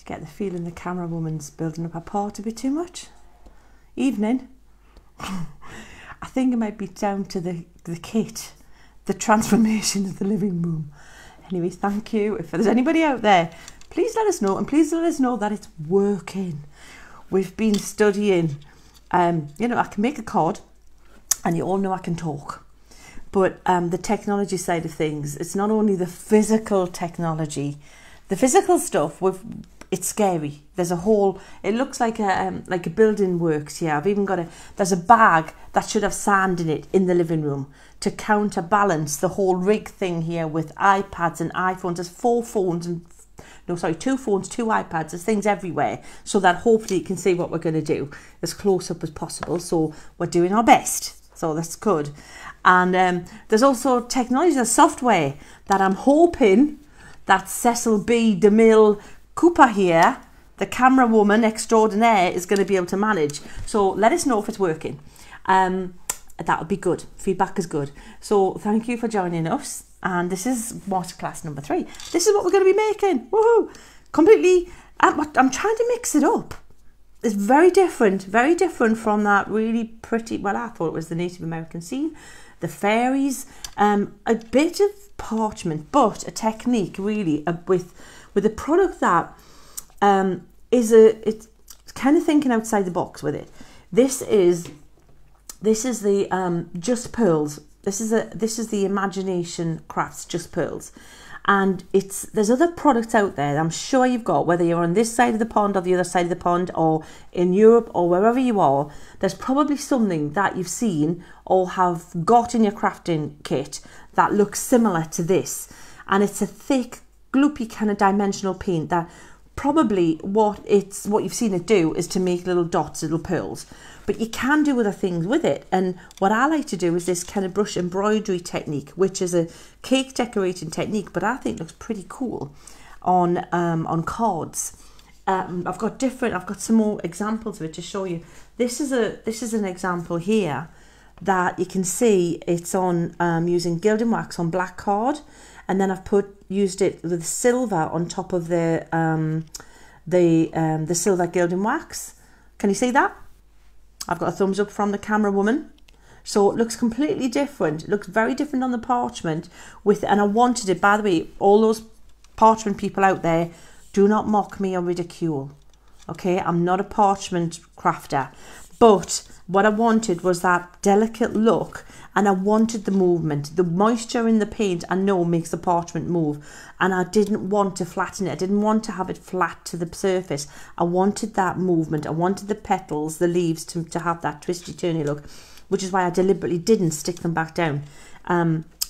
Do you get the feeling the camera woman's building up her part a bit too much? Evening. I think it might be down to the kit, the transformation of the living room. Anyway, thank you. If there's anybody out there, please let us know, and please let us know that it's working. We've been studying, you know, I can make a card, and you all know I can talk. But the technology side of things, it's not only the physical technology. The physical stuff, it's scary. There's a whole, it looks like a building works here. I've even got there's a bag that should have sand in it in the living room to counterbalance the whole rig thing here with iPads and iPhones. There's 4 phones and, no, sorry, 2 phones, 2 iPads. There's things everywhere so that hopefully you can see what we're going to do as close up as possible. So we're doing our best. So that's good. And there's also technology, there's software that I'm hoping that Cecil B. DeMille Cooper here, the camera woman extraordinaire, is going to be able to manage. So let us know if it's working. That would be good. Feedback is good. So thank you for joining us. And this is Masterclass number 3. This is what we're going to be making. Woohoo! Completely, I'm trying to mix it up. It's very different from that really pretty, well, I thought it was the Native American scene, the fairies, a bit of parchment, but a technique really with a product that it's kind of thinking outside the box with it. This is the Just Pearls. This is the Imagination Crafts Just Pearls. And there's other products out there I'm sure you've got, whether you're on this side of the pond or the other side of the pond or in Europe or wherever you are. There's probably something that you've seen or have got in your crafting kit that looks similar to this. And it's a thick, gloopy kind of dimensional paint that probably what you've seen it do is to make little dots, little pearls. But you can do other things with it. And what I like to do is this kind of brush embroidery technique, which is a cake decorating technique, but I think looks pretty cool on cards. I've got some more examples of it to show you. This is an example here that you can see it's on using gilding wax on black card, and then I've used it with silver on top of the silver gilding wax. Can you see that? I've got a thumbs up from the camera woman. So it looks completely different. It looks very different on the parchment and I wanted it, by the way, all those parchment people out there, do not mock me or ridicule. Okay, I'm not a parchment crafter, but what I wanted was that delicate look, and I wanted the movement. The moisture in the paint, I know, makes the parchment move, and I didn't want to flatten it. I didn't want to have it flat to the surface. I wanted that movement. I wanted the petals, the leaves to have that twisty-turny look, which is why I deliberately didn't stick them back down.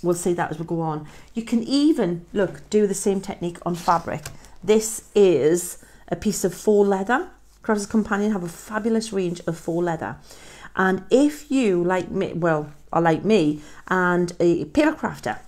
We'll see that as we go on. You can even, look, do the same technique on fabric. This is a piece of faux leather. Crafter's Companion have a fabulous range of faux leather. And if you, like me, well, are like me, and a paper crafter,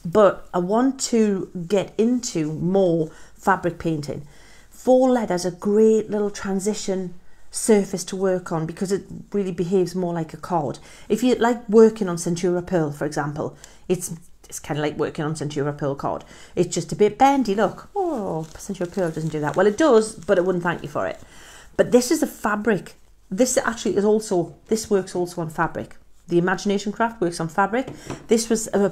but I want to get into more fabric painting, faux leather is a great little transition surface to work on because it really behaves more like a card. If you like working on Centura Pearl, for example, it's kind of like working on Centura Pearl card. It's just a bit bendy, look. Oh, Centura Pearl doesn't do that. Well, it does, but it wouldn't thank you for it. But this is a fabric. This actually is also, this works also on fabric. The Imagination Craft works on fabric. This was a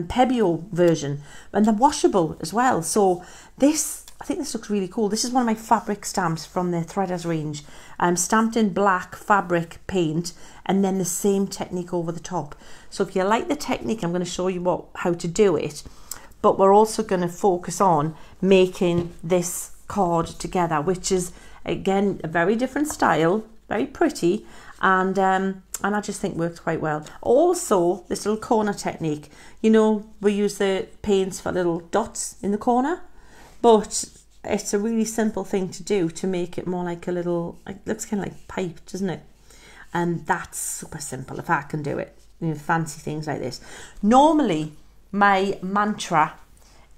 Pebeo version, and they're washable as well. So this, I think this looks really cool. This is one of my fabric stamps from the Threaders range. Stamped in black fabric paint, and then the same technique over the top. So if you like the technique, I'm going to show you how to do it. But we're also going to focus on making this card together, which is, again, a very different style, very pretty, and I just think works quite well. Also, this little corner technique, you know, we use the paints for little dots in the corner, but it's a really simple thing to do to make it more like a little, it looks kind of like pipe, doesn't it? And that's super simple if I can do it, you know, fancy things like this. Normally, my mantra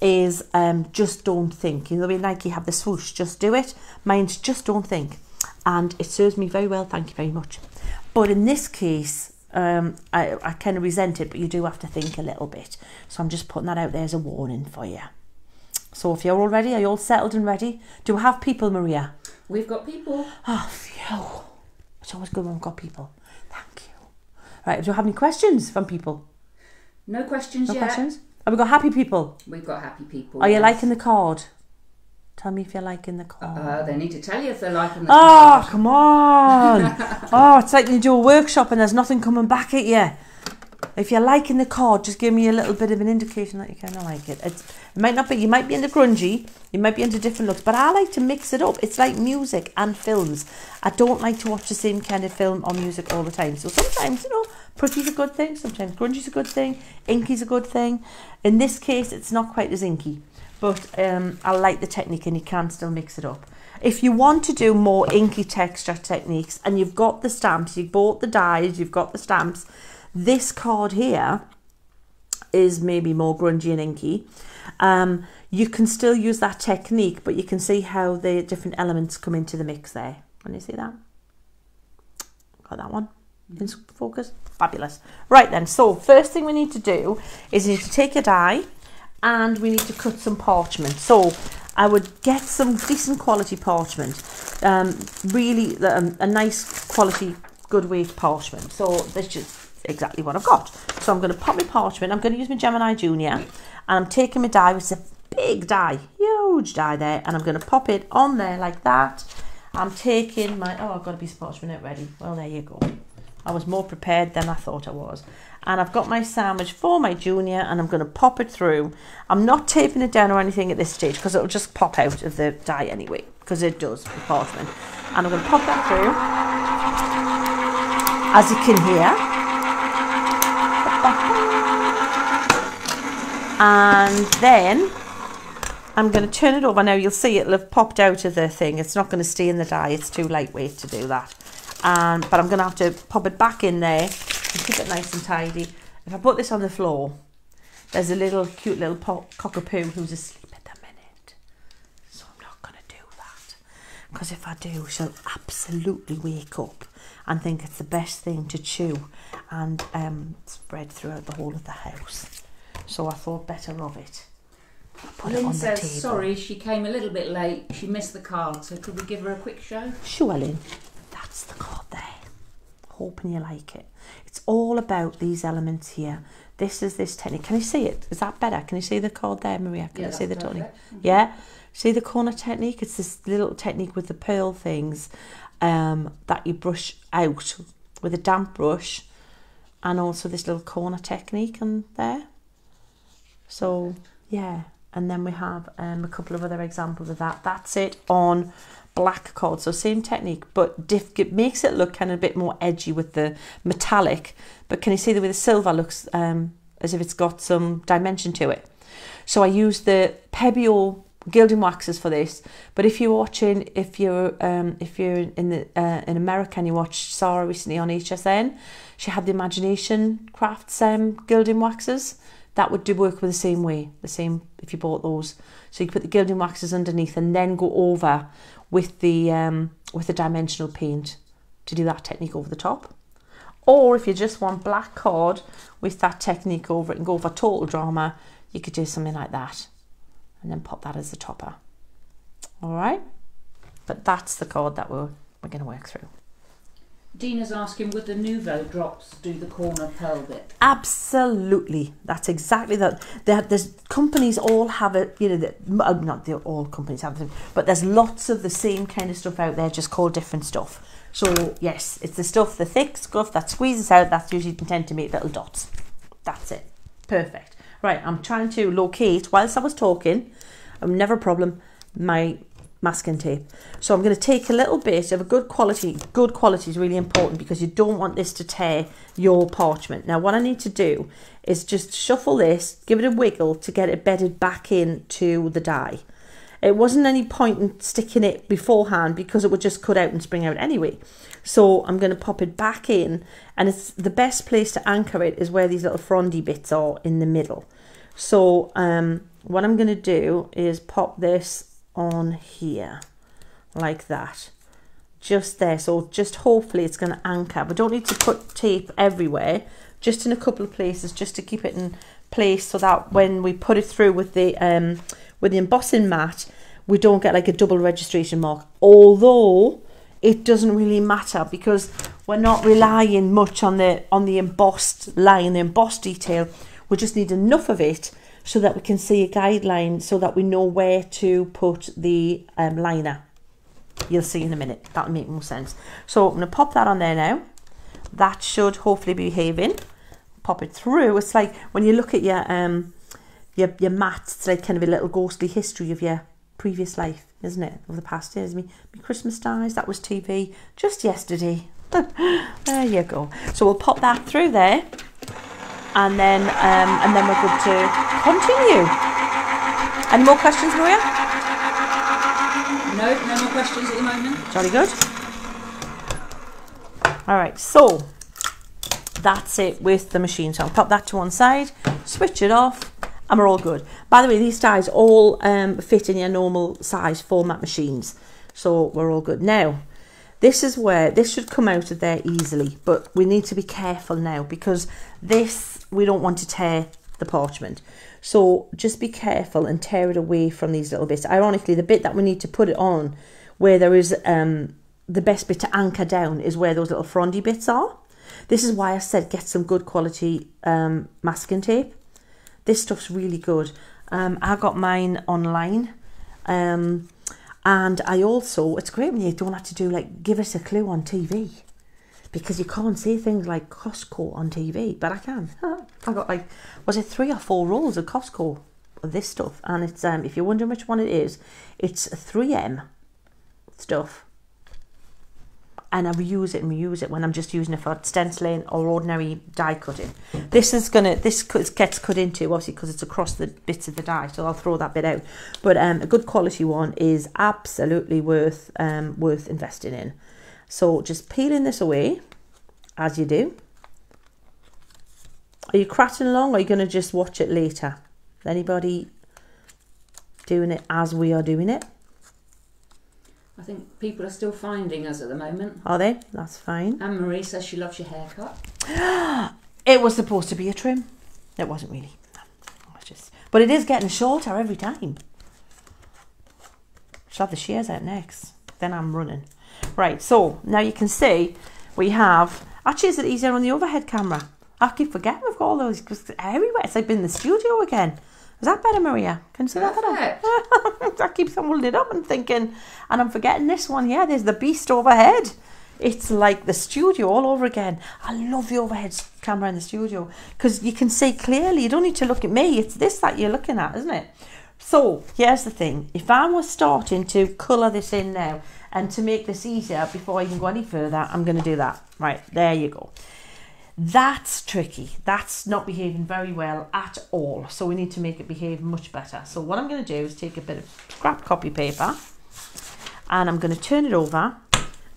is just don't think. You know, like you have the swoosh, just do it. Mine's just don't think. And it serves me very well, thank you very much. But in this case, I kind of resent it, but you do have to think a little bit. So I'm just putting that out there as a warning for you. So if you're all ready, are you all settled and ready? Do we have people, Maria? We've got people. Oh, phew. It's always good when we've got people. Thank you. Right, do you have any questions from people? No questions yet. No questions? Have we got happy people? We've got happy people. Are you liking the card? Tell me if you're liking the card. They need to tell you if they're liking the card. card. Come on. Oh, it's like when you do a workshop and there's nothing coming back at you. If you're liking the card, just give me a little bit of an indication that you kind of like it. It might not be, you might be into grungy, you might be into different looks, but I like to mix it up. It's like music and films. I don't like to watch the same kind of film or music all the time. So sometimes, you know, pretty's a good thing, sometimes grungy's a good thing, inky's a good thing. In this case, it's not quite as inky, but I like the technique and you can still mix it up. If you want to do more inky texture techniques and you've got the stamps, you've bought the dies, you've got the stamps, this card here is maybe more grungy and inky. You can still use that technique, but you can see how the different elements come into the mix there. Can you see that? Got that one in focus? Fabulous. Right then, so first thing we need to do is you need to take your die and we need to cut some parchment. So I would get some decent quality parchment, really a nice quality, good weight parchment. So this is exactly what I've got. So I'm going to pop my parchment, I'm going to use my Gemini Junior, and I'm taking my die, which is a big die, huge die there, and I'm going to pop it on there like that. I'm taking my, oh, I've got a piece of parchment out ready. Well, there you go. I was more prepared than I thought I was. And I've got my sandwich for my Junior, and I'm going to pop it through. I'm not taping it down or anything at this stage because it'll just pop out of the die anyway, because it does with parchment. And I'm going to pop that through, as you can hear. And then I'm going to turn it over. Now you'll see it'll have popped out of the thing. It's not going to stay in the die. It's too lightweight to do that. But I'm going to have to pop it back in there and keep it nice and tidy. If I put this on the floor, there's a little cute little cockapoo who's asleep at the minute. So I'm not going to do that. Because if I do, she'll absolutely wake up and think it's the best thing to chew and spread throughout the whole of the house. So I thought better of it. Lynn says, sorry, she came a little bit late. She missed the card, so could we give her a quick show? Sure, Lynn. That's the card there. Hoping you like it. It's all about these elements here. This is this technique. Can you see it? Is that better? Can you see the card there, Maria? Can you see the technique? Yeah? See the corner technique? It's this little technique with the pearl things that you brush out with a damp brush, and also this little corner technique on there. So, yeah. And then we have a couple of other examples of that. That's it on black card. So same technique, but it makes it look kind of a bit more edgy with the metallic. But can you see the way the silver looks as if it's got some dimension to it? So I use the Pebeo gilding waxes for this. But if you're watching, if you're in America and you watched Sarah recently on HSN, she had the Imagination Crafts gilding waxes. That would work with the same way, the same if you bought those. So you put the gilding waxes underneath and then go over with the dimensional paint to do that technique over the top. Or if you just want black card with that technique over it and go for total drama, you could do something like that and then pop that as the topper. All right, but that's the card that we're going to work through. Dina's asking, would the Nouveau drops do the corner pearl bit? Absolutely. That's exactly that. There's companies all have it, you know, not all companies have it, but there's lots of the same kind of stuff out there, just called different stuff. So yes, it's the stuff, the thick stuff that squeezes out, that's usually intended to make little dots. That's it. Perfect. Right, I'm trying to locate, whilst I was talking, never a problem, my masking tape. So I'm going to take a little bit of a good quality. Good quality is really important because you don't want this to tear your parchment. Now what I need to do is just shuffle this, give it a wiggle to get it bedded back into the die. It wasn't any point in sticking it beforehand because it would just cut out and spring out anyway. So I'm going to pop it back in, and it's the best place to anchor it is where these little frondy bits are in the middle. So what I'm going to do is pop this on here like that, just there. So just hopefully it's going to anchor. We don't need to put tape everywhere, just in a couple of places, just to keep it in place so that when we put it through with the with the embossing mat, we don't get like a double registration mark, although it doesn't really matter because we're not relying much on the embossed line, the embossed detail. We just need enough of it so that we can see a guideline so that we know where to put the liner. You'll see in a minute, that'll make more sense. So I'm going to pop that on there now. That should hopefully be behaving. Pop it through. It's like when you look at your mats, it's like kind of a little ghostly history of your previous life, isn't it, of the past years. Me Christmas dies, that was TV just yesterday. There you go. So we'll pop that through there, and then we're good to continue. Any more questions, Maria? No more questions at the moment. Jolly good. All right, so that's it with the machine. So I'll pop that to one side, switch it off, and we're all good. By the way, these dies all fit in your normal size format machines, so we're all good. Now, this is where this should come out of there easily, but we need to be careful now because this, we don't want to tear the parchment. So just be careful and tear it away from these little bits. Ironically, the bit that we need to put it on, where there is the best bit to anchor down, is where those little frondy bits are. This is why I said get some good quality masking tape. This stuff's really good. I got mine online, and I also, it's great when you don't have to do like give us a clue on TV, because you can't see things like Costco on TV, but I can. I got like, was it 3 or 4 rolls of Costco of this stuff, and it's if you're wondering which one it is, it's 3M stuff. And I reuse it when I'm just using it for stenciling or ordinary die cutting. This gets cut into, obviously, because it's across the bits of the die, so I'll throw that bit out. But a good quality one is absolutely worth investing in. So just peeling this away, as you do. Are you cratting along, or are you going to just watch it later? Anybody doing it as we are doing it? I think people are still finding us at the moment. Are they? That's fine. Anne-Marie says she loves your haircut. It was supposed to be a trim. It wasn't really. No, it was just, but it is getting shorter every time. She'll have the shears out next. Then I'm running. Right, so now you can see we have... Actually, is it easier on the overhead camera? I keep forgetting we've got all those because everywhere. It's like being in the studio again. Is that better, Maria? Can you see that better? I keep holding it up and thinking, and I'm forgetting this one here. There's the beast overhead. It's like the studio all over again. I love the overhead camera in the studio because you can see clearly. You don't need to look at me. It's this that you're looking at, isn't it? So here's the thing. If I was starting to colour this in now and to make this easier before I even go any further, I'm going to do that. Right, there you go. That's tricky. That's not behaving very well at all. So we need to make it behave much better. So what I'm going to do is take a bit of scrap copy paper and I'm going to turn it over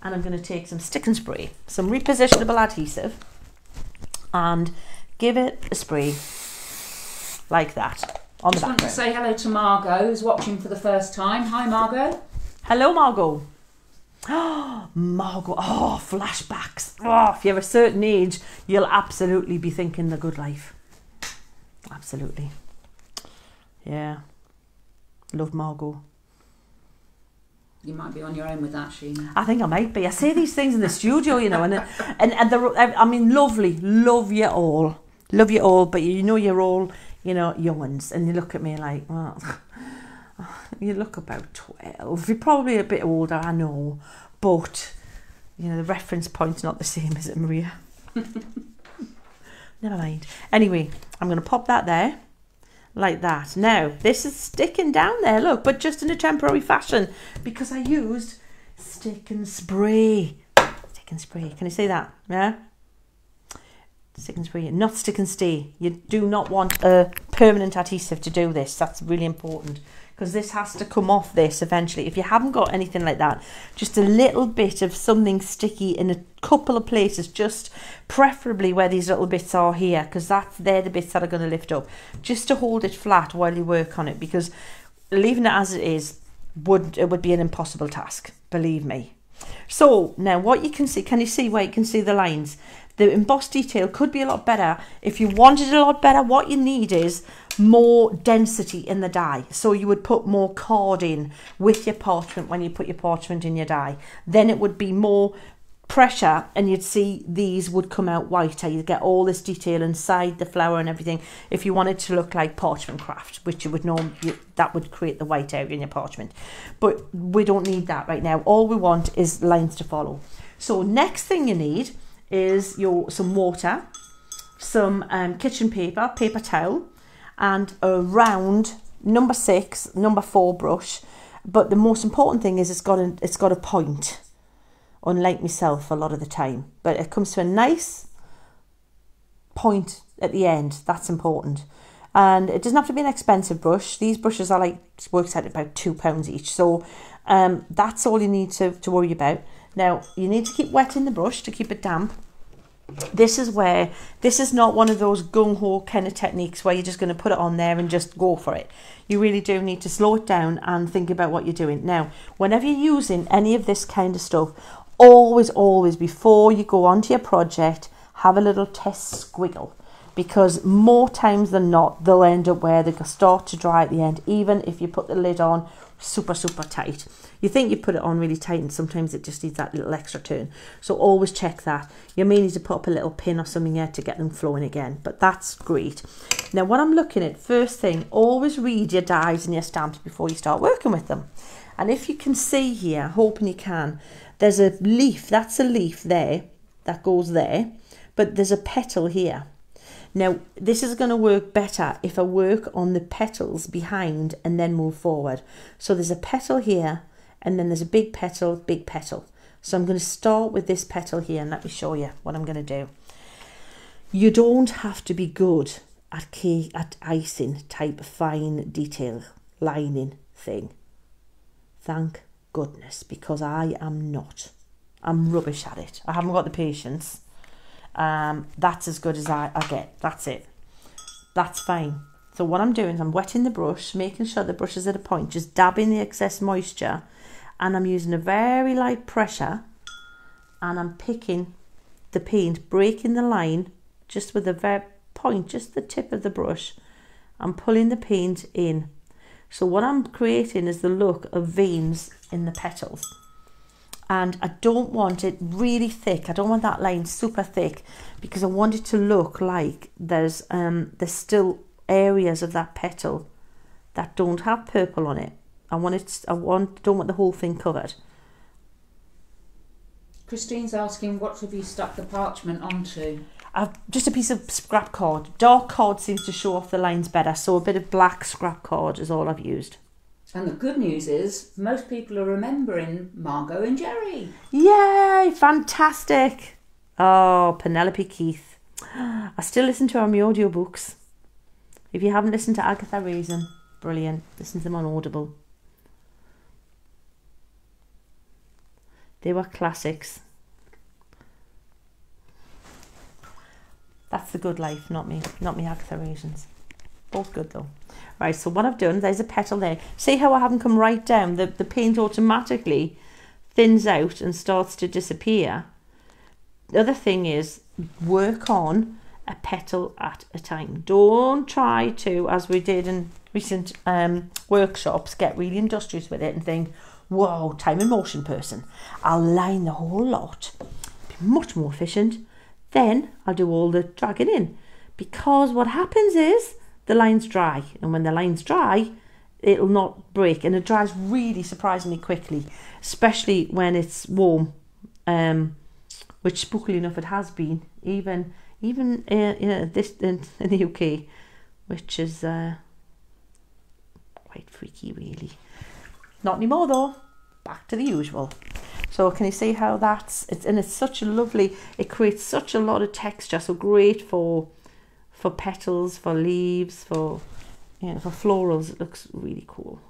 and I'm going to take some stick and spray, some repositionable adhesive, and give it a spray like that on the back. I want to say hello to Margot, who's watching for the first time. Hi, Margot. Hello, Margot. Oh, Margot, oh, flashbacks. Oh, if you're a certain age, you'll absolutely be thinking the good life. Absolutely. Yeah. Love Margot. You might be on your own with that, Sheena. I think I might be. I say these things in the studio, you know, and I mean, lovely, love you all, but you know you're all, you know, young ones, and you look at me like, well, you look about 12. You're probably a bit older, I know, but you know the reference point's not the same, is it, Maria? Never mind. Anyway, I'm going to pop that there. Like that. Now, this is sticking down there, look, but just in a temporary fashion because I used stick and spray. Stick and spray. Can you see that? Yeah? Stick and spray, not stick and stay. You do not want a permanent adhesive to do this. That's really important because this has to come off this eventually. If you haven't got anything like that, just a little bit of something sticky in a couple of places, just preferably where these little bits are here, because they're the bits that are going to lift up, just to hold it flat while you work on it, because leaving it as it is would be an impossible task, believe me. So now what you can see, can you see where you can see the lines? The embossed detail could be a lot better. If you wanted it a lot better, what you need is more density in the dye. So you would put more card in with your parchment when you put your parchment in your dye. Then it would be more pressure and you'd see these would come out whiter. You'd get all this detail inside the flower and everything. If you wanted to look like parchment craft, which you would know, that would create the white area in your parchment. But we don't need that right now. All we want is lines to follow. So next thing you need is some water, some kitchen paper, paper towel, and a round number 6, number 4 brush. But the most important thing is it's got a point. Unlike myself a lot of the time, but it comes to a nice point at the end. That's important. And it doesn't have to be an expensive brush. These brushes are like, works out at about £2 each. So that's all you need to worry about. Now you need to keep wetting the brush to keep it damp. This is not one of those gung-ho kind of techniques where you're just going to put it on there and just go for it. You really do need to slow it down and think about what you're doing. Now, whenever you're using any of this kind of stuff, always before you go onto your project, have a little test squiggle, because more times than not they'll end up where they start to dry at the end, even if you put the lid on super tight. You think you put it on really tight and sometimes it just needs that little extra turn. So always check that. You may need to put up a little pin or something here to get them flowing again, but that's great. Now what I'm looking at, first thing, always read your dies and your stamps before you start working with them. And if you can see here, hoping you can, there's a leaf, that's a leaf there, that goes there, but there's a petal here. Now, this is going to work better if I work on the petals behind and then move forward. So there's a petal here, and then there's a big petal, big petal. So I'm going to start with this petal here, and let me show you what I'm going to do. You don't have to be good at icing type fine detail lining thing. Thank goodness, because I am not. I'm rubbish at it. I haven't got the patience. That's as good as I get. That's it. That's fine. So what I'm doing is I'm wetting the brush, making sure the brush is at a point, just dabbing the excess moisture, and I'm using a very light pressure, and I'm picking the paint, breaking the line just with a very point, just the tip of the brush. I'm pulling the paint in. So what I'm creating is the look of veins in the petals. And I don't want it really thick. I don't want that line super thick, because I want it to look like there's still areas of that petal that don't have purple on it. Don't want the whole thing covered. Christine's asking, what have you stuck the parchment onto? Just a piece of scrap card. Dark card seems to show off the lines better, so a bit of black scrap card is all I've used. And the good news is, most people are remembering Margot and Jerry. Yay, fantastic. Oh, Penelope Keith. I still listen to her on my audiobooks. If you haven't listened to Agatha Raisin, brilliant. Listen to them on Audible. They were classics. That's the good life, not me Agatha Raisins. Both good though. Right, so what I've done, there's a petal there. See how I haven't come right down? The paint automatically thins out and starts to disappear. The other thing is, work on a petal at a time. Don't try to, as we did in recent workshops, get really industrious with it and think, whoa, time and motion person. I'll line the whole lot. Be much more efficient. Then I'll do all the dragging in. Because what happens is, the line's dry, and when the line's dry, it'll not break, and it dries really surprisingly quickly, especially when it's warm, which spookily enough it has been, even this in the UK, which is quite freaky really. Not anymore though. Back to the usual. So can you see how it's such a lovely, it creates such a lot of texture, so great for petals, for leaves, for florals. It looks really cool.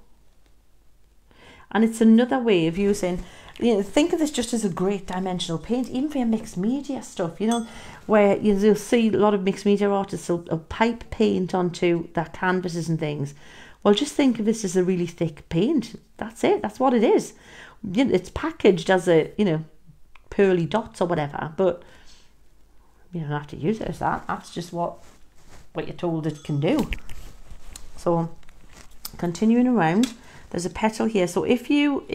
And it's another way of using, think of this just as a great dimensional paint, even for your mixed media stuff, where you'll see a lot of mixed media artists will pipe paint onto their canvases and things. Well, just think of this as a really thick paint. That's it. That's what it is. It's packaged as a, pearly dots or whatever, but you don't have to use it as that. That's just what you're told it can do. So continuing around, there's a petal here. So if you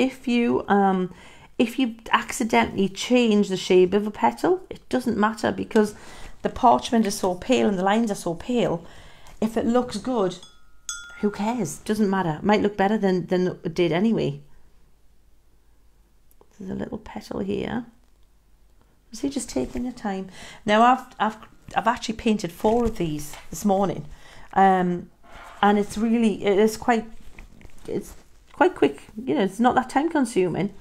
accidentally change the shape of a petal, it doesn't matter, because the parchment is so pale and the lines are so pale. If it looks good, who cares? Doesn't matter. It might look better than it did anyway. There's a little petal here. See, just taking your time. Now I've actually painted 4 of these this morning, and it's quite quick. You know, it's not that time consuming.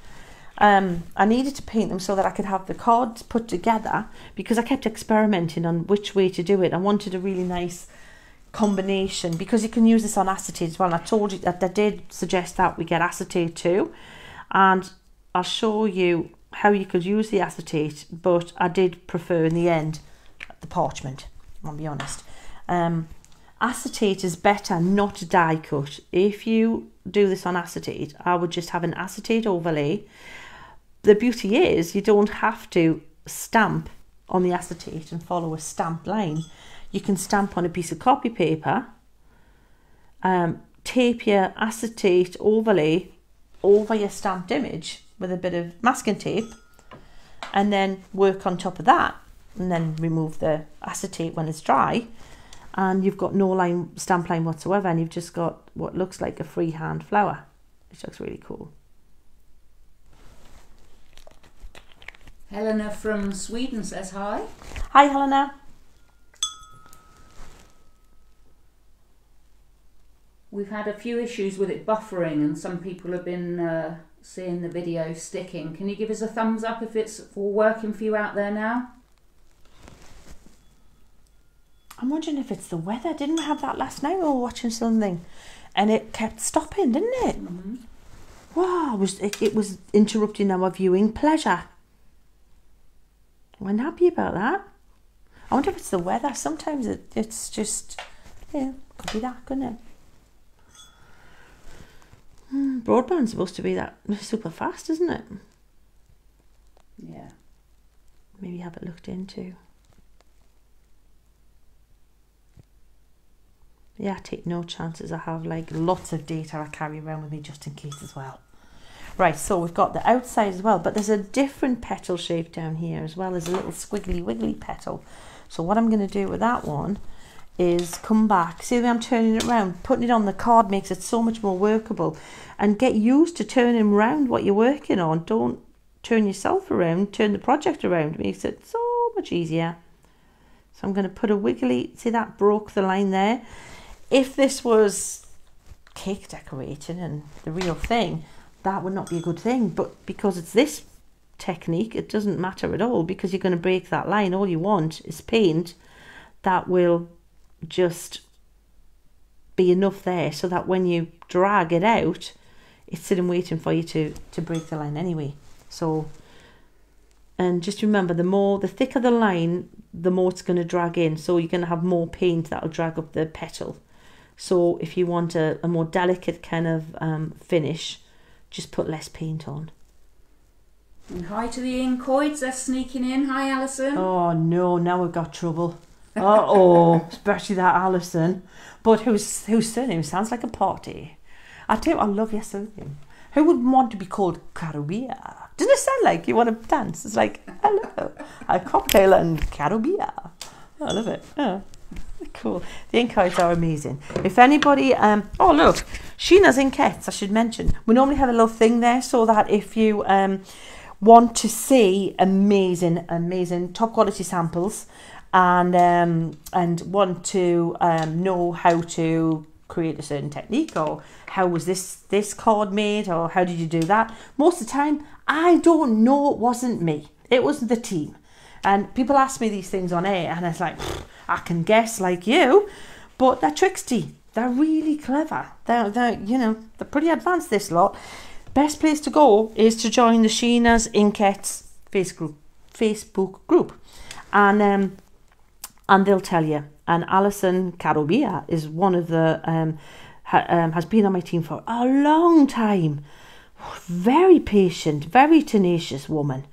I needed to paint them so that I could have the cards put together, because I kept experimenting on which way to do it. I wanted a really nice combination, because you can use this on acetate as well. And I told you that I did suggest that we get acetate too, and I'll show you how you could use the acetate, but I did prefer in the end the parchment, I'll be honest. Acetate is better not die cut. If you do this on acetate, I would just have an acetate overlay. The beauty is you don't have to stamp on the acetate and follow a stamped line. You can stamp on a piece of copy paper, tape your acetate overlay over your stamped image with a bit of masking tape, and then work on top of that, and then remove the acetate when it's dry, and you've got no stamp line whatsoever, and you've just got what looks like a freehand flower, which looks really cool. Helena from Sweden says hi. Hi Helena. We've had a few issues with it buffering, and some people have been seeing the video sticking. Can you give us a thumbs up if it's all working for you out there now? I'm wondering if it's the weather. Didn't we have that last night? We were watching something and it kept stopping, didn't it? Mm-hmm. Wow, it was interrupting our viewing pleasure. I'm happy about that. I wonder if it's the weather. Sometimes it's just, yeah, could be that, couldn't it? Broadband's supposed to be that super fast, isn't it? Yeah. Maybe have it looked into. Yeah, I take no chances. I have like lots of data I carry around with me just in case as well. Right, so we've got the outside as well, but there's a different petal shape down here as well. There's a little squiggly wiggly petal. So what I'm going to do with that one is come back. See the way I'm turning it around? Putting it on the card makes it so much more workable. And get used to turning around what you're working on. Don't turn yourself around, turn the project around. It makes it so much easier. So I'm going to put a wiggly, see that broke the line there? If this was cake decorating and the real thing, that would not be a good thing. But because it's this technique, it doesn't matter at all, because you're going to break that line. All you want is paint that will just be enough there so that when you drag it out, it's sitting waiting for you to break the line anyway. So, and just remember, the thicker the line, the more it's going to drag in. So you're going to have more paint that'll drag up the petal. So if you want a more delicate kind of finish, just put less paint on. And hi to the Incoids, they're sneaking in. Hi Alison. Oh no, now we've got trouble. Uh-oh, especially that Alison. But whose surname sounds like a party. I do, I love your surname. Who would want to be called Carubia? Doesn't it sound like you want to dance? It's like, hello, a cocktail and Carubia. Oh, I love it. Oh, cool. The ink cards are amazing. If anybody, oh look, Sheena's Inkettes, I should mention. We normally have a little thing there so that if you want to see amazing top quality samples and want to know how to create a certain technique, or how was this card made, or how did you do that, most of the time I don't know. It wasn't me, it was the team. And people ask me these things on air and it's like, I can guess like you, but they're tricksy, they're really clever, they're you know, they're pretty advanced, this lot. Best place to go is to join the Sheena's Inkettes Facebook group, and they'll tell you. And Alison Carubia is one of the has been on my team for a long time. Very patient, very tenacious woman.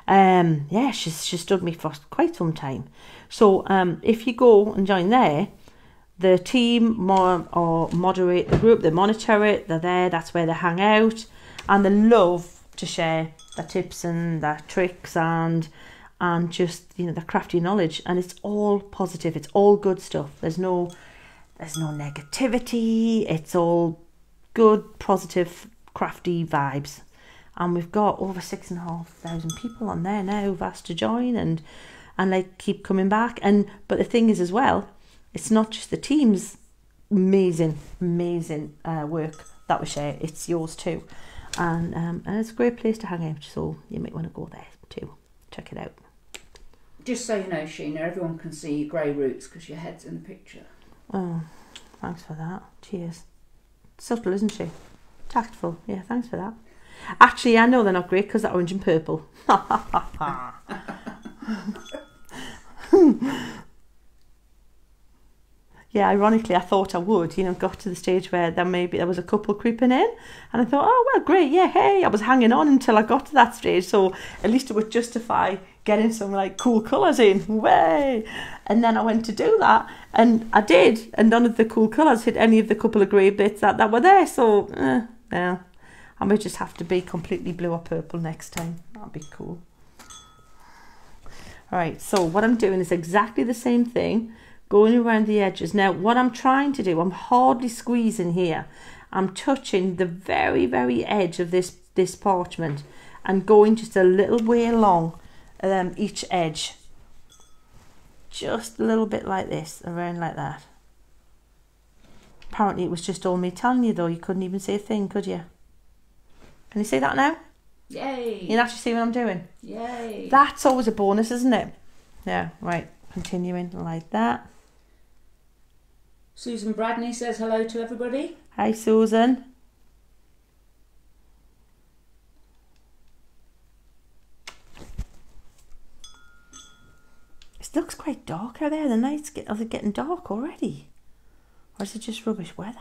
Yeah, she's stood me for quite some time. So if you go and join there, the team moderate the group, they monitor it, they're there, that's where they hang out, and they love to share their tips and their tricks and just, you know, their crafty knowledge. And it's all positive, it's all good stuff. There's no negativity, it's all good, positive, crafty vibes. And we've got over 6,500 people on there now who've asked to join and like keep coming back. But the thing is as well, it's not just the team's amazing work that we share, it's yours too. And it's a great place to hang out, so you might want to go there too. Check it out. Just so you know, Sheena, everyone can see your grey roots because your head's in the picture. Oh, thanks for that. Cheers. Subtle, isn't she? Tactful. Yeah, thanks for that. Actually, I know they're not great because they're orange and purple. Yeah, ironically, I thought I would, you know, got to the stage where there was a couple creeping in, and I thought, oh, well, great, yeah, hey, I was hanging on until I got to that stage, so at least it would justify getting some, like, cool colours in, way. And then I went to do that, and I did, and none of the cool colours hit any of the couple of grey bits that were there, so, yeah, I might just have to be completely blue or purple next time. That'd be cool. All right, so what I'm doing is exactly the same thing, going around the edges. Now, what I'm trying to do, I'm hardly squeezing here. I'm touching the very, very edge of this parchment and going just a little way along each edge. Just a little bit like this, around like that. Apparently, it was just all me telling you, though. You couldn't even see a thing, could you? Can you see that now? Yay! You can actually see what I'm doing? Yay! That's always a bonus, isn't it? Yeah, right. Continuing like that. Susan Bradney says hello to everybody. Hi, Susan. It looks quite dark out there. The nights are they getting dark already? Or is it just rubbish weather?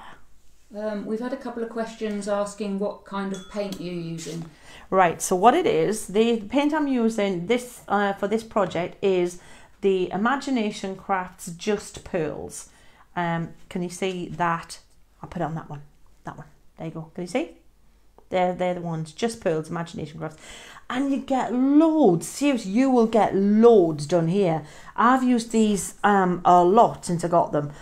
We've had a couple of questions asking what kind of paint you're using. Right, so what it is, the paint I'm using for this project is the Imagination Crafts Just Pearls. Can you see that? I'll put it on that one. That one. There you go. Can you see? They're the ones. Just Pearls, Imagination Crafts. And you get loads. Seriously, you will get loads done here. I've used these a lot since I got them.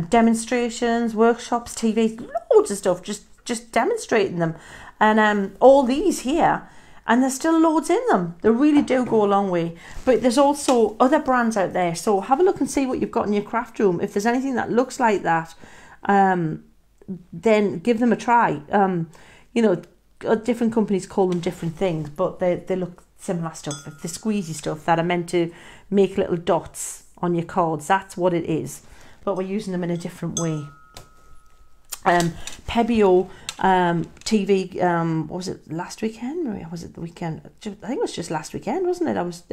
Demonstrations, workshops, TVs, loads of stuff. Just demonstrating them. And all these here. And there's still loads in them. They really do go a long way. But there's also other brands out there. So have a look and see what you've got in your craft room. If there's anything that looks like that, then give them a try. You know, different companies call them different things, but they look similar stuff. If the squeezy stuff that are meant to make little dots on your cards, that's what it is. But we're using them in a different way. Pebio TV, what was it, last weekend? Or was it the weekend? I think it was just last weekend, wasn't it? I was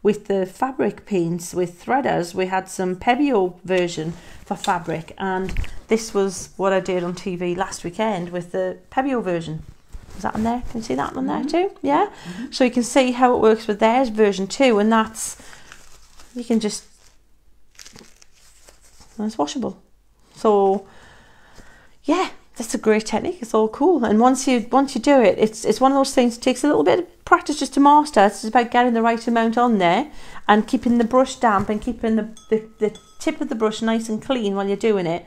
with the fabric paints, with threaders, we had some Pebio version for fabric, and this was what I did on TV last weekend with the Pebio version. Is that on there? Can you see that on there too? Yeah? So you can see how it works with theirs version too, and that's, you can just, and it's washable. So yeah, that's a great technique. It's all cool, and once you do it, it's one of those things. It takes a little bit of practice just to master. It's about getting the right amount on there and keeping the brush damp and keeping the tip of the brush nice and clean while you're doing it.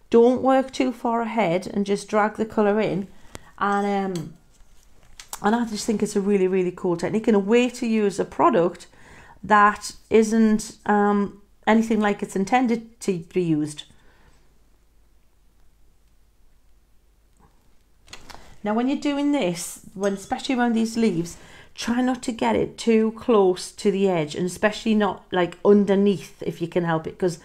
Don't work too far ahead and just drag the colour in. And I just think it's a really, really cool technique and a way to use a product that isn't anything like it's intended to be used. Now, when you're doing this, especially around these leaves, try not to get it too close to the edge, and especially not like underneath if you can help it, because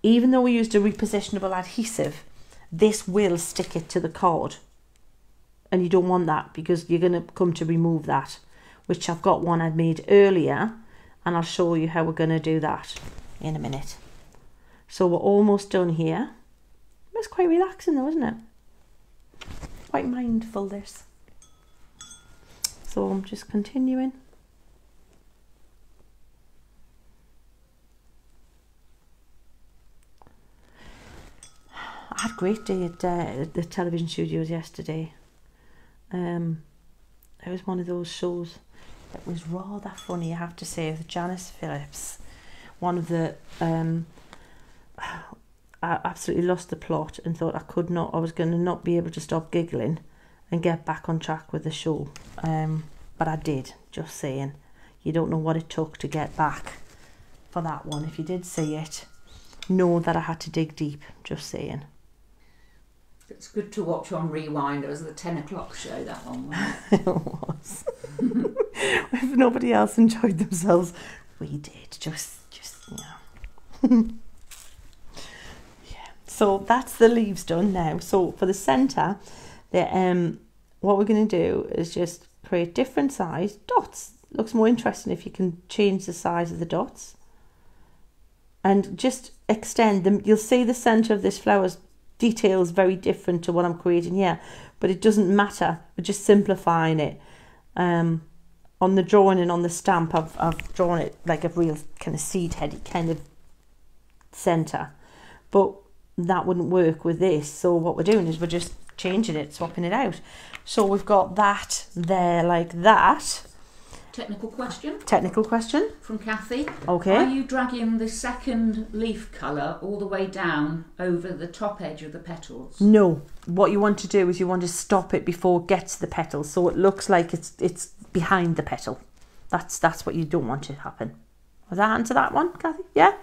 even though we used a repositionable adhesive, this will stick it to the card. And you don't want that, because you're going to come to remove that, which I've got one I'd made earlier, and I'll show you how we're going to do that in a minute. So we're almost done here. It's quite relaxing though, isn't it? Quite mindful, this. So I'm just continuing. I had a great day at the television studios yesterday. It was one of those shows that was rather funny, I have to say, with Janice Phillips. One of the... I absolutely lost the plot and thought I was going to not be able to stop giggling and get back on track with the show. But I did, just saying. You don't know what it took to get back for that one. If you did see it, know that I had to dig deep, just saying. It's good to watch on rewind. It was the 10 o'clock show, that one, wasn't It was. If nobody else enjoyed themselves, we did. Just yeah. So that's the leaves done now. So for the centre, what we're going to do is just create different size dots. Looks more interesting if you can change the size of the dots. And just extend them. You'll see the centre of this flower's detail is very different to what I'm creating here. But it doesn't matter. We're just simplifying it. On the drawing and on the stamp, I've drawn it like a real kind of seed heady kind of centre. But that wouldn't work with this. So what we're doing is we're just changing it, swapping it out. So we've got that there like that. Technical question. Technical question. From Kathy. Okay. Are you dragging the second leaf colour all the way down over the top edge of the petals? No. What you want to do is you want to stop it before it gets to the petals, so it looks like it's behind the petal. That's what you don't want to happen. Was that answer that one, Kathy? Yeah?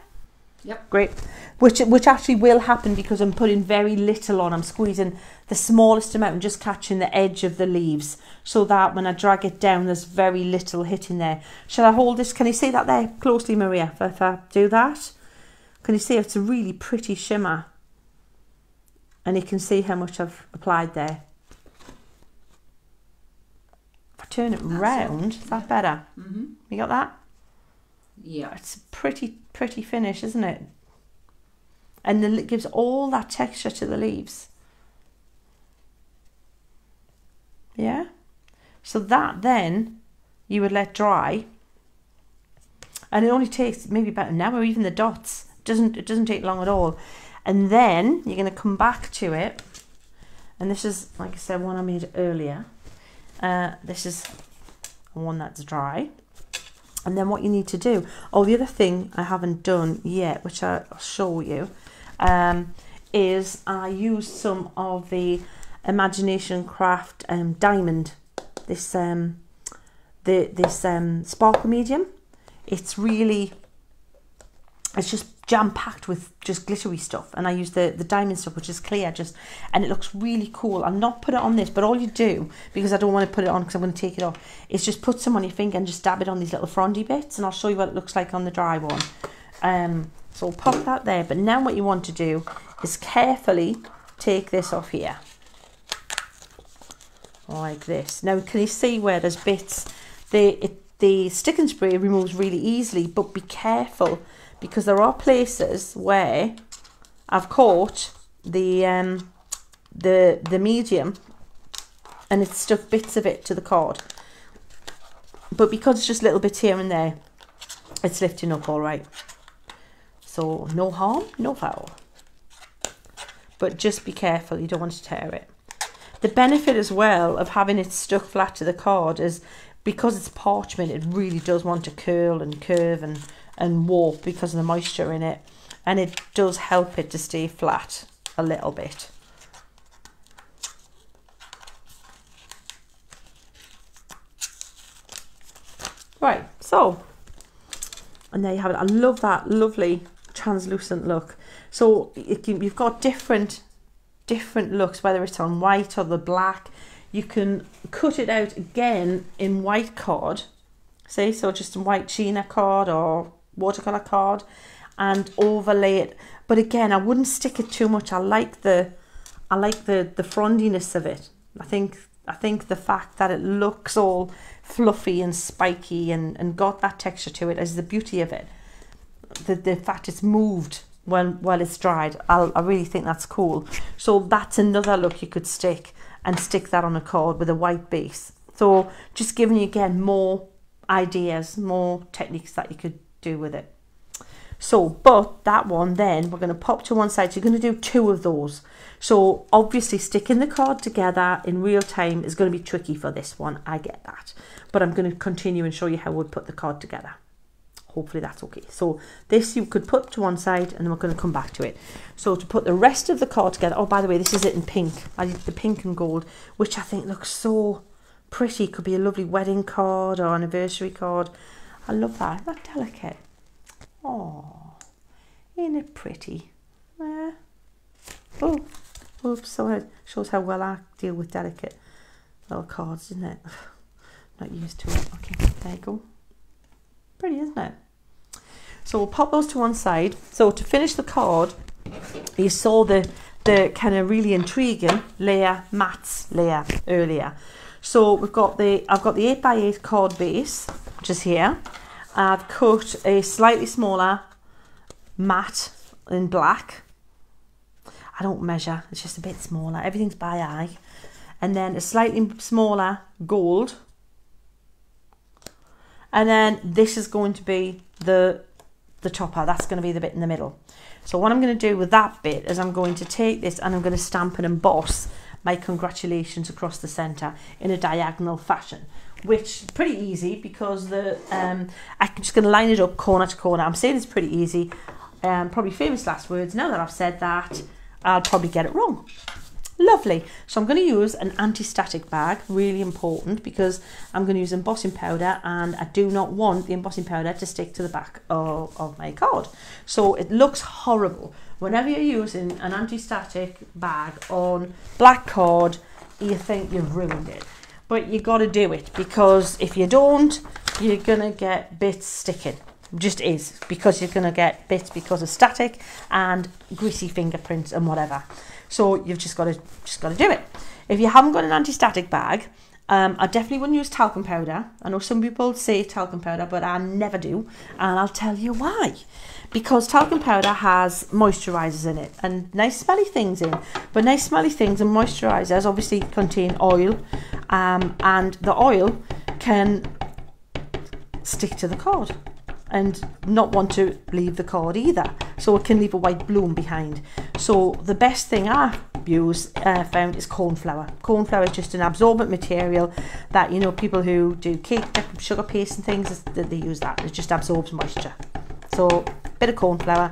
Yep. Great. Which actually will happen because I'm putting very little on. I'm squeezing the smallest amount and just catching the edge of the leaves so that when I drag it down, there's very little hitting there. Shall I hold this? Can you see that there closely, Maria, if I do that? Can you see it's a really pretty shimmer? And you can see how much I've applied there. If I turn it round, is that better? Mm-hmm. You got that? Yeah. It's a pretty finish, isn't it? And then it gives all that texture to the leaves. Yeah? So that then you would let dry. And it only takes maybe about an hour, even the dots. It doesn't take long at all. And then you're going to come back to it. And this is, like I said, one I made earlier. This is one that's dry. And then what you need to do, the other thing I haven't done yet, which I'll show you, is I used some of the Imagination Craft diamond, this sparkle medium. It's just jam-packed with just glittery stuff, and I use the diamond stuff, which is clear, and it looks really cool. I'll not put it on this, but all you do, because I don't want to put it on because I'm going to take it off, is just put some on your finger and just dab it on these little frondy bits, and I'll show you what it looks like on the dry one. So I'll pop that there, but now what you want to do is carefully take this off here, like this. Now can you see where there's bits? The stick and spray removes really easily, but be careful, because there are places where I've caught the medium and it's stuck bits of it to the card. But because it's just little bits here and there, it's lifting up all right. So no harm, no foul. But just be careful, you don't want to tear it. The benefit as well of having it stuck flat to the card is because it's parchment, it really does want to curl and curve and warp because of the moisture in it, and it does help it to stay flat a little bit. Right, so, and there you have it. I love that lovely translucent look. So you've got different looks, whether it's on white or the black. You can cut it out again in white card, see, so just a white Sheena card or watercolor card, and overlay it. But again, I wouldn't stick it too much. I like the frondiness of it. I think the fact that it looks all fluffy and spiky and got that texture to it is the beauty of it. The fact it's moved while it's dried, I really think that's cool. So that's another look you could stick that on a card with a white base. So just giving you again more ideas, more techniques that you could do with it. So, but that one then we're going to pop to one side. So you're going to do 2 of those. So obviously sticking the card together in real time is going to be tricky for this one. I get that. But I'm going to continue and show you how we'd put the card together. Hopefully that's okay. So this you could put to one side and then we're going to come back to it. So to put the rest of the card together, oh, by the way, this is it in pink. I did the pink and gold, which I think looks so pretty. Could be a lovely wedding card or anniversary card. I love that. Isn't that delicate? Oh, ain't it pretty? Oh, oops, so it shows how well I deal with delicate little cards, isn't it? Not used to it. Okay, there you go. Pretty, isn't it? So we'll pop those to one side. So to finish the card, you saw the kind of really intriguing mats layer earlier. So I've got the 8x8 card base, which is here. I've cut a slightly smaller mat in black. I don't measure, it's just a bit smaller. Everything's by eye. And then a slightly smaller gold. And then this is going to be the topper. That's going to be the bit in the middle. So what I'm going to do with that bit is I'm going to take this and I'm going to stamp and emboss my congratulations across the centre in a diagonal fashion, which is pretty easy because I'm just going to line it up corner to corner. I'm saying it's pretty easy. Probably famous last words. Now that I've said that, I'll probably get it wrong. Lovely. So I'm going to use an anti-static bag, really important, because I'm going to use embossing powder and I do not want the embossing powder to stick to the back of my card. So it looks horrible. Whenever you're using an anti-static bag on black card, you think you've ruined it. But you got to do it, because if you don't, you're going to get bits sticking. It just is, because you're going to get bits because of static and greasy fingerprints and whatever. So you've just got to do it. If you haven't got an anti-static bag, I definitely wouldn't use talcum powder. I know some people say talcum powder, but I never do, and I'll tell you why. Because talcum powder has moisturisers in it and nice smelly things in. But nice smelly things and moisturisers obviously contain oil, and the oil can stick to the card and not want to leave the card either, so it can leave a white bloom behind. So the best thing I found is corn flour. Corn flour is just an absorbent material that, you know, people who do cake, sugar paste and things, they use that. It just absorbs moisture. So bit of corn flour,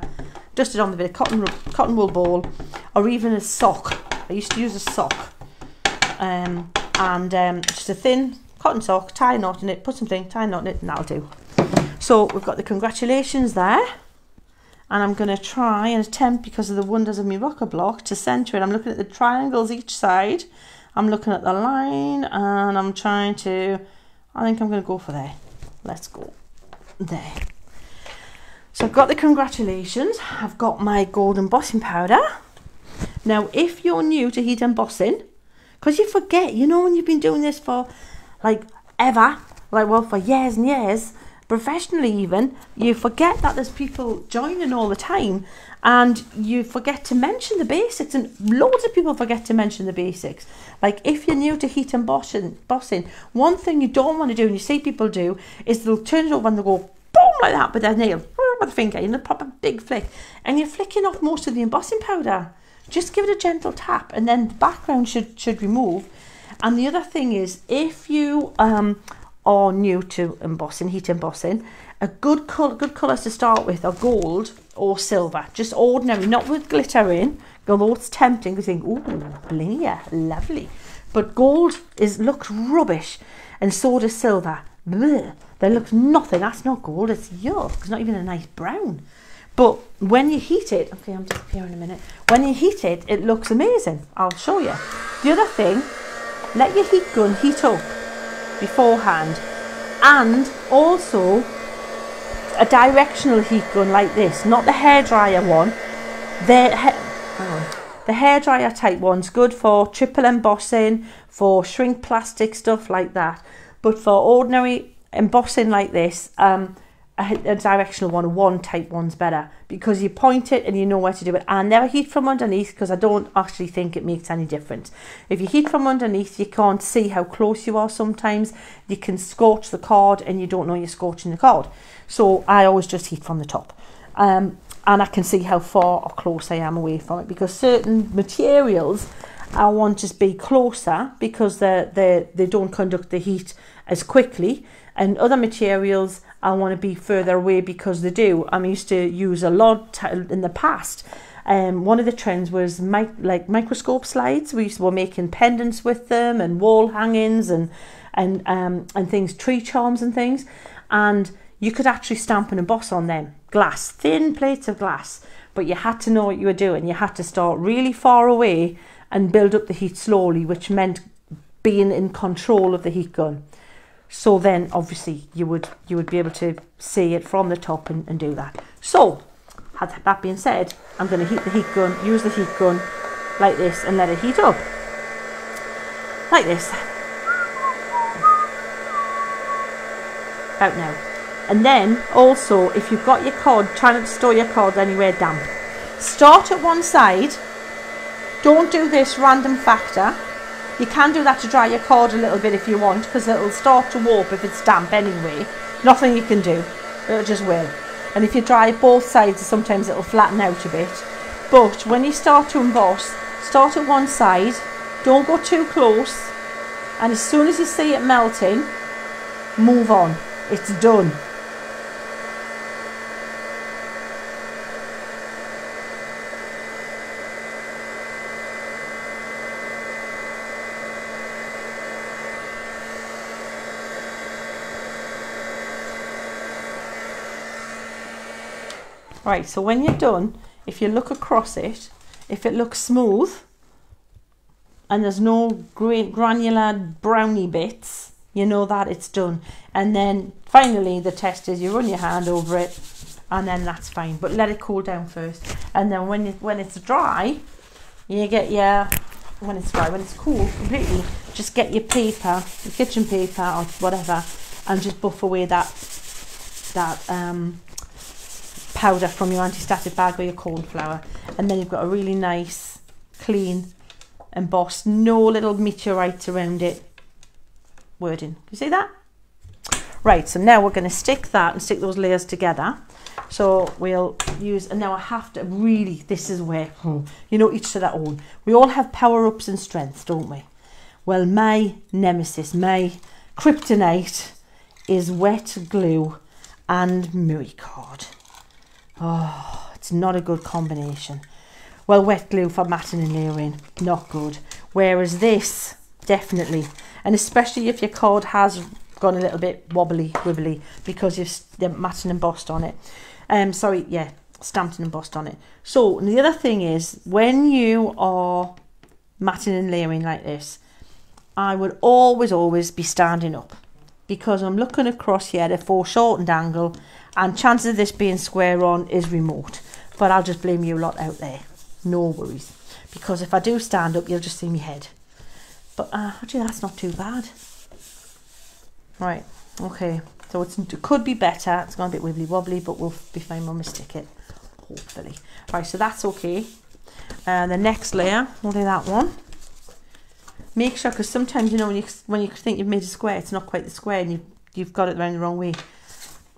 dust it on with a bit of cotton wool ball, or even a sock. I used to use a sock, just a thin cotton sock, tie a knot in it, put something, tie a knot in it, and that'll do. So we've got the congratulations there, and I'm going to try and attempt, because of the wonders of my rocker block, to centre it. I'm looking at the triangles each side, I'm looking at the line, and I'm trying to, I think I'm going to go for there. Let's go there. So I've got the congratulations, I've got my gold embossing powder. Now if you're new to heat embossing, because you forget, you know, when you've been doing this for like ever, like well for years and years, professionally even, you forget that there's people joining all the time, and you forget to mention the basics, and loads of people forget to mention the basics. Like if you're new to heat embossing, one thing you don't want to do, and you see people do, is they'll turn it over and they'll go boom like that with their nail, with the finger, you know, pop a big flick, and you're flicking off most of the embossing powder. Just give it a gentle tap, and then the background should remove. And the other thing is, if you are new to embossing, heat embossing, a good colours to start with are gold or silver, just ordinary, not with glitter in, although it's tempting to think, ooh, blingy, lovely. But gold looks rubbish, and so does silver. Blech, that looks nothing, that's not gold, it's yuck, it's not even a nice brown. But when you heat it, okay, I'm disappearing in a minute. When you heat it, it looks amazing. I'll show you. The other thing, let your heat gun heat up beforehand, and also a directional heat gun like this, not the hairdryer one. The hairdryer type one's good for triple embossing, for shrink plastic stuff like that. But for ordinary embossing like this, a directional one type one's better, because you point it and you know where to do it. I never heat from underneath, because I don't actually think it makes any difference. If you heat from underneath, you can't see how close you are sometimes. You can scorch the card and you don't know you're scorching the card. So I always just heat from the top. And I can see how far or close I am away from it, because certain materials I want to be closer because they don't conduct the heat as quickly, and other materials I want to be further away because they do. I used to use a lot in the past. One of the trends was like microscope slides. We were making pendants with them and wall hangings and things, tree charms and things, and you could actually stamp and emboss on them. Glass, thin plates of glass, but you had to know what you were doing. You had to start really far away and build up the heat slowly, which meant being in control of the heat gun. So then obviously you would be able to see it from the top and do that. So that being said, I'm going to heat the heat gun, use the heat gun like this and let it heat up. Like this. About now. And then also, if you've got your cod, try not to store your cod anywhere damp. Start at one side. Don't do this random factor. You can do that to dry your cord a little bit if you want, because it'll start to warp if it's damp anyway. Nothing you can do. It just will. And if you dry both sides, sometimes it'll flatten out a bit. But when you start to emboss, start at one side. Don't go too close. And as soon as you see it melting, move on. It's done. Right, so when you're done, if you look across it, if it looks smooth and there's no granular browny bits, you know that it's done. And then finally the test is you run your hand over it, and then that's fine. But let it cool down first. And then when it's dry, you get your, when it's cool completely, just get your paper, your kitchen paper or whatever, and just buff away that powder from your anti-static bag or your corn flour, and then you've got a really nice, clean, embossed, no little meteorites around it wording. You see that? Right, so now we're going to stick that and stick those layers together. So we'll use, and now I have to really, this is where, you know, each to their own. We all have power-ups and strengths, don't we? Well, my nemesis, my kryptonite is wet glue and mirror card. Oh, it's not a good combination. Well, wet glue for matting and layering, not good. Whereas this, definitely. And especially if your card has gone a little bit wobbly, wibbly, because you've matted and embossed on it. Stamped and embossed on it. So the other thing is, when you are matting and layering like this, I would always be standing up, because I'm looking across here at a foreshortened angle, and chances of this being square on is remote. But I'll just blame you lot out there. No worries. Because if I do stand up, you'll just see my head. But actually, that's not too bad. Right, okay. So it could be better. It's gone a bit wibbly wobbly, but we'll be fine when we stick it, hopefully. Right, so that's okay. The next layer, we'll do that one. Make sure, because sometimes, you know, when you think you've made a square, it's not quite the square, and you've got it around the wrong way.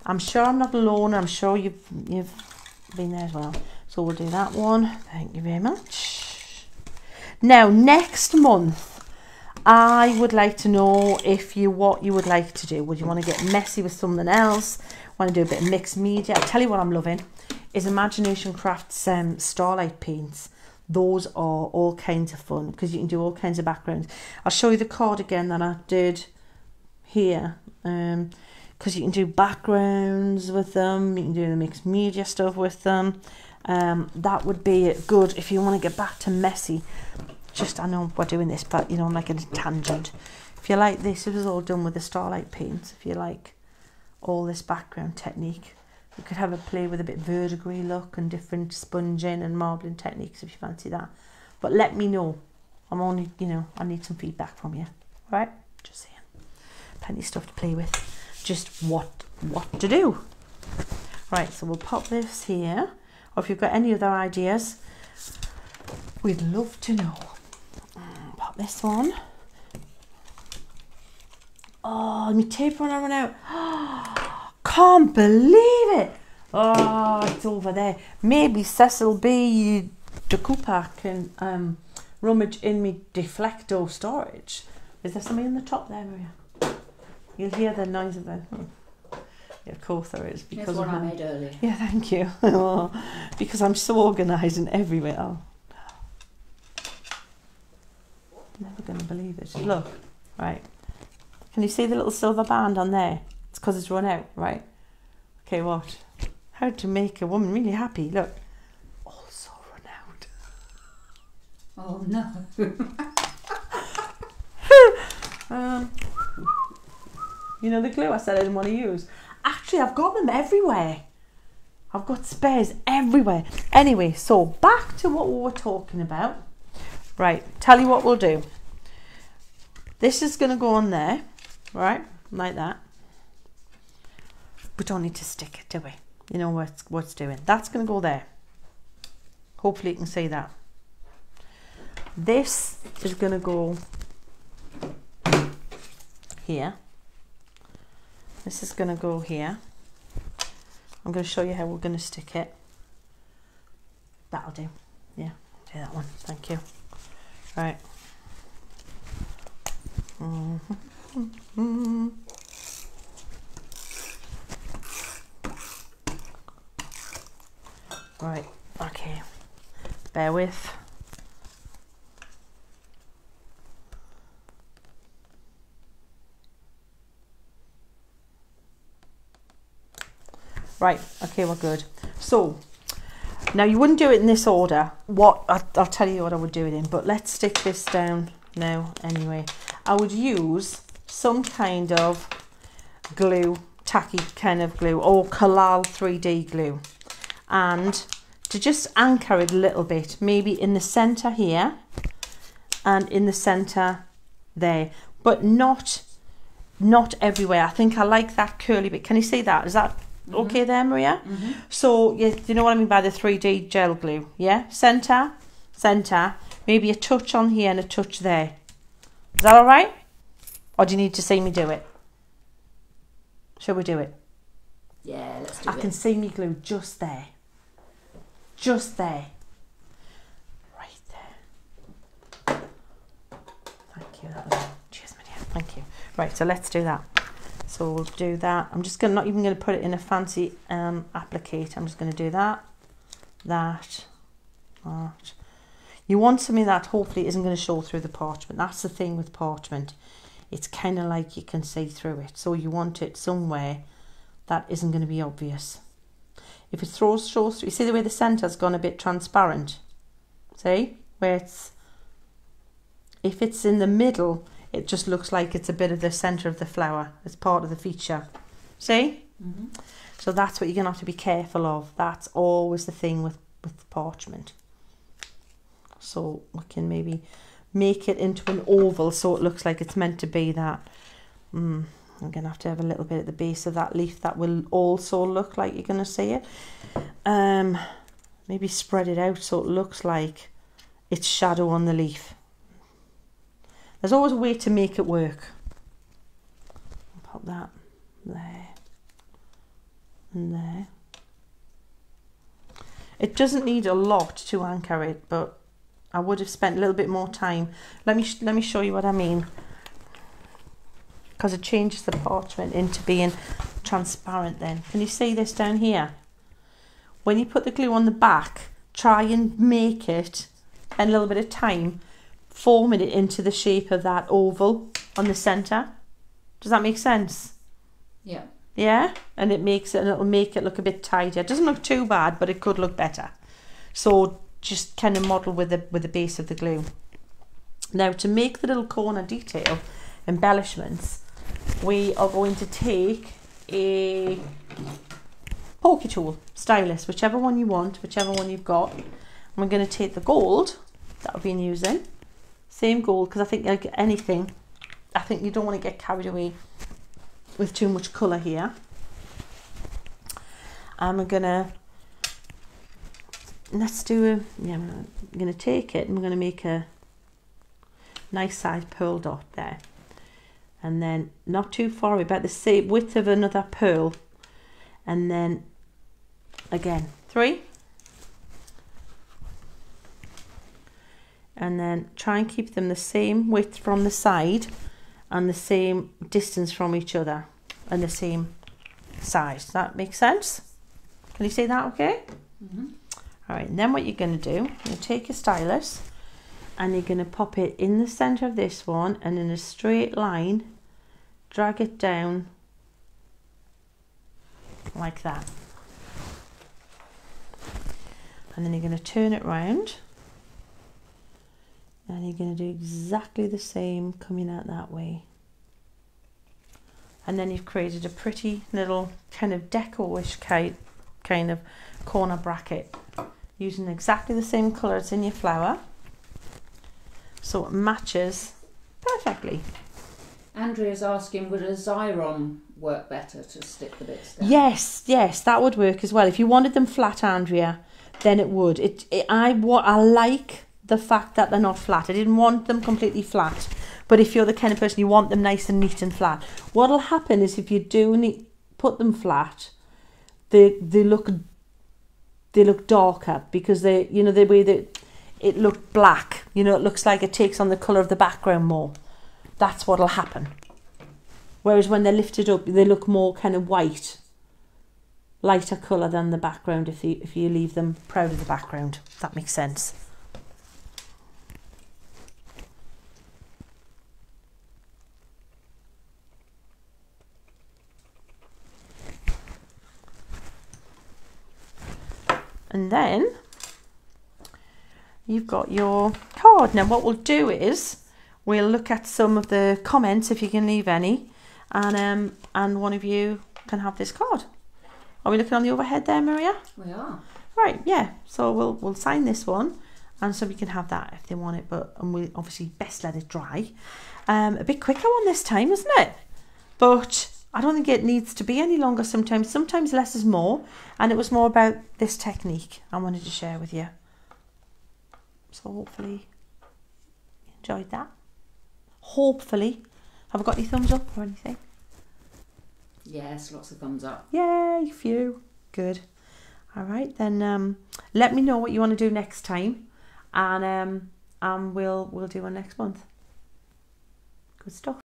I'm sure I'm not alone. I'm sure you've been there as well. So we'll do that one. Thank you very much. Now, next month, I would like to know what you would like to do. Would you want to get messy with something else? Want to do a bit of mixed media? I'll tell you what I'm loving is Imagination Crafts Starlight paints. Those are all kinds of fun, because you can do all kinds of backgrounds. I'll show you the card again that I did here. Because you can do backgrounds with them, you can do the mixed media stuff with them. That would be good if you want to get back to messy. Just, I know we're doing this, but you know, I'm like a tangent. If you like this, it was all done with the Starlight paints. If you like all this background technique, you could have a play with a bit verdigris look and different sponging and marbling techniques if you fancy that. But let me know. I'm only, you know, I need some feedback from you. All right? Just saying. Plenty of stuff to play with. Just what to do. Right, so we'll pop this here, or if you've got any other ideas, we'd love to know. Pop this one. Oh, my tape run out. Can't believe it. Oh, it's over there. Maybe Cecil B. de Cooper can rummage in me deflecto storage. Is there something in the top there, Maria? You'll hear the noise of it. Yeah, of course there is. That's what I made earlier. Yeah, thank you. Because I'm so organised and everywhere. Oh. Never going to believe it. Look, right. Can you see the little silver band on there? It's because it's run out, right? Okay, what? How to make a woman really happy. Look. Also run out. Oh, no. You know the glue I said I didn't want to use? Actually, I've got them everywhere. I've got spares everywhere. Anyway, so back to what we were talking about. Right, tell you what we'll do. This is going to go on there, right, like that. We don't need to stick it, do we? You know what's doing. That's going to go there. Hopefully you can see that. This is going to go here. This is going to go here. I'm going to show you how we're going to stick it. That'll do. Yeah, do that one. Thank you. Right. Right, okay. Bear with. Right, okay, we're good. So, now you wouldn't do it in this order. I'll tell you what I would do it in, but let's stick this down now anyway. I would use some kind of glue, tacky kind of glue, or Collal 3D glue. And to just anchor it a little bit, maybe in the centre here and in the centre there, but not everywhere. I think I like that curly bit. Can you see that? Is that okay there, Maria? So you know what I mean by the 3D gel glue, yeah? Centre, maybe a touch on here and a touch there. Is that all right? Or do you need to see me do it? Shall we do it? Yeah, let's do it. I can see me glue just there. Just there. Right there. Thank you. That was it. Cheers, Maria. Thank you. Right, so let's do that. So we'll do that. I'm just not even going to put it in a fancy applicator. I'm just going to do that. That. You want something that hopefully isn't going to show through the parchment. That's the thing with parchment. It's kind of like you can see through it. So you want it somewhere that isn't going to be obvious. If it shows through, you see the way the centre's gone a bit transparent? See? Where it's, if it's in the middle, it just looks like it's a bit of the centre of the flower. It's part of the feature. See? So that's what you're going to have to be careful of. That's always the thing with parchment. So we can maybe make it into an oval so it looks like it's meant to be that. I'm going to have a little bit at the base of that leaf that will also look like you're going to see it. Maybe spread it out so it looks like it's shadow on the leaf. There's always a way to make it work. Pop that there and there. It doesn't need a lot to anchor it, but I would have spent a little bit more time. Let me show you what I mean, because it changes the parchment into being transparent then. Can you see this down here? When you put the glue on the back, try and make it, in a little bit of time, forming it into the shape of that oval on the centre. Does that make sense? Yeah. Yeah? And it'll make it look a bit tidier. It doesn't look too bad, but it could look better. So just kind of model with the base of the glue. Now to make the little corner detail embellishments, we are going to take a pokey tool, stylus, whichever one you want, whichever one you've got. And we're going to take the gold that we've been using, same gold, because I think like anything, I think you don't want to get carried away with too much colour here. And we're going to, I'm going to take it and we're going to make a nice size pearl dot there. And then not too far away, about the same width of another pearl. And then Again, 3. And then try and keep them the same width from the side and the same distance from each other and the same size. Does that make sense? Can you see that okay? All right, and then what you're going to do, you take your stylus and you're going to pop it in the center of this one, and in a straight line drag it down like that. And then you're going to turn it round and you're going to do exactly the same coming out that way. And then you've created a pretty little kind of deco-ish kind of corner bracket using exactly the same colour as in your flower, so it matches perfectly. Andrea's asking, would a Xyron work better to stick the bits down? Yes, that would work as well. If you wanted them flat, Andrea, then it would. I like the fact that they're not flat. I didn't want them completely flat, but if you're the kind of person you want them nice and neat and flat, what'll happen is if you do put them flat, they look darker, because they, you know, the way that it looked black, you know, it looks like it takes on the colour of the background more. That's what'll happen. Whereas when they're lifted up, they look more kind of white, lighter colour than the background if you leave them proud of the background. If that makes sense. And then you've got your card. Now what we'll do is we'll look at some of the comments, if you can leave any, and one of you can have this card. Are we looking on the overhead there, Maria? We are. Right, yeah. So we'll sign this one, and somebody can have that if they want it, and we obviously best let it dry. A bit quicker one this time, isn't it? But I don't think it needs to be any longer sometimes. Sometimes less is more, and it was more about this technique I wanted to share with you. So hopefully you enjoyed that. Hopefully. Have I got any thumbs up or anything? Yes, lots of thumbs up. Yay, few. Good. All right, then let me know what you want to do next time, and we'll do one next month. Good stuff.